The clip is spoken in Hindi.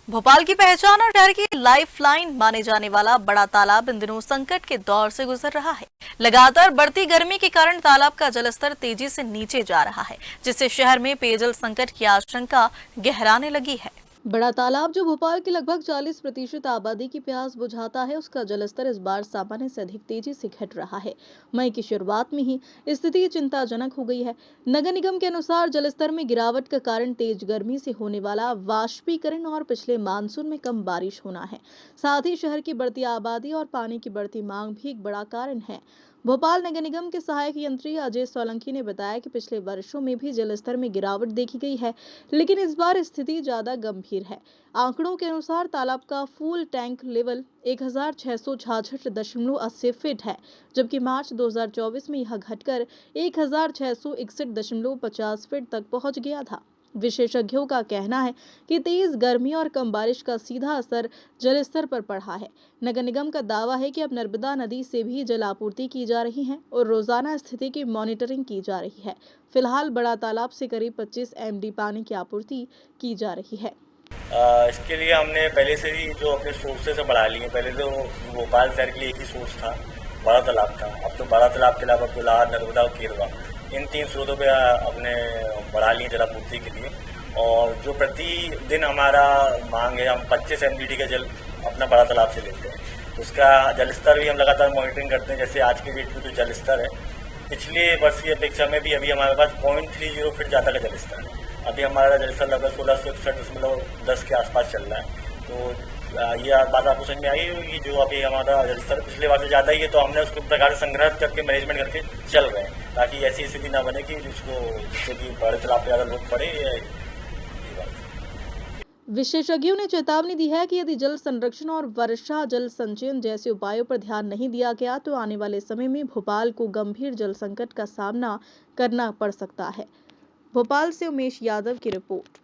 भोपाल की पहचान और शहर की लाइफलाइन माने जाने वाला बड़ा तालाब इन दिनों संकट के दौर से गुजर रहा है। लगातार बढ़ती गर्मी के कारण तालाब का जलस्तर तेजी से नीचे जा रहा है, जिससे शहर में पेयजल संकट की आशंका गहराने लगी है। बड़ा तालाब, जो भोपाल की लगभग 40% आबादी की प्यास बुझाता है, उसका जलस्तर इस बार सामान्य से अधिक तेजी से घट रहा है। मई की शुरुआत में ही स्थिति चिंताजनक हो गई है। नगर निगम के अनुसार जलस्तर में गिरावट का कारण तेज गर्मी से होने वाला वाष्पीकरण और पिछले मानसून में कम बारिश होना है। साथ ही शहर की बढ़ती आबादी और पानी की बढ़ती मांग भी एक बड़ा कारण है। भोपाल नगर निगम के सहायक यंत्री अजय सोलंकी ने बताया कि पिछले वर्षों में भी जलस्तर में गिरावट देखी गई है, लेकिन इस बार स्थिति ज्यादा गंभीर है। आंकड़ों के अनुसार तालाब का फुल टैंक लेवल 1666.80 फीट है, जबकि मार्च 2024 में यह घटकर 1661.50 फीट तक पहुंच गया था। विशेषज्ञों का कहना है कि तेज गर्मी और कम बारिश का सीधा असर जल स्तर पर पड़ा है। नगर निगम का दावा है कि अब नर्मदा नदी से भी जल आपूर्ति की जा रही है और रोजाना स्थिति की मॉनिटरिंग की जा रही है। फिलहाल बड़ा तालाब से करीब 25 एमडी पानी की आपूर्ति की जा रही है। इसके लिए हमने पहले से ही जो अपने सोर्सेज से बढ़ा लिए। पहले तो भोपाल शहर के लिए एक ही सोर्स था, बड़ा तालाब था। अब तो बड़ा तालाब के अलावा कोलार, नर्मदा और केरवा, इन 3 स्रोतों पे अपने बढ़ा लिए जलापूर्ति के लिए। और जो प्रतिदिन हमारा मांग है, हम 25 एमडीडी का जल अपना बड़ा तालाब से लेते हैं। तो उसका जल स्तर भी हम लगातार मॉनिटरिंग करते हैं। जैसे आज के डेट में जो जल स्तर है, पिछले वर्ष की अपेक्षा में भी अभी हमारे पास 0.30 फीट ज़्यादा का जल स्तर है। अभी हमारा जल स्तर लगभग 1661.10 के आसपास चल रहा है। तो ये बात आपको समझ में आई होगी, जो अभी हमारा जल स्तर पिछले बार से ज़्यादा ही है, तो हमने उसको प्रकार से संग्रह करके मैनेजमेंट करके चल रहे हैं, ताकि ऐसी स्थिति ना बने कि जिससे कि बड़े तालाब पे ज़्यादा लोड पड़े। विशेषज्ञों ने चेतावनी दी है कि यदि जल संरक्षण और वर्षा जल संचयन जैसे उपायों पर ध्यान नहीं दिया गया तो आने वाले समय में भोपाल को गंभीर जल संकट का सामना करना पड़ सकता है। भोपाल से उमेश यादव की रिपोर्ट।